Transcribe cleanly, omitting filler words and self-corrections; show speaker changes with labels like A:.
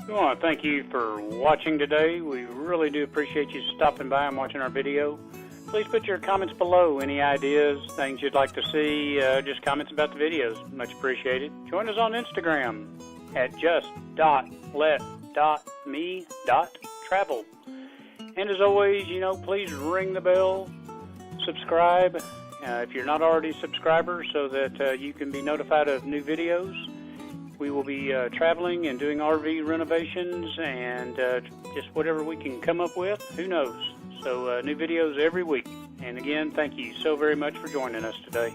A: We want to thank you for watching today. We really do appreciate you stopping by and watching our video. Please put your comments below. Any ideas, things you'd like to see, just comments about the videos. Much appreciated. Join us on Instagram at just.let.me.travel. And as always, please ring the bell, subscribe if you're not already a subscriber so that you can be notified of new videos. We will be traveling and doing RV renovations and just whatever we can come up with. Who knows? So new videos every week. And again, thank you so very much for joining us today.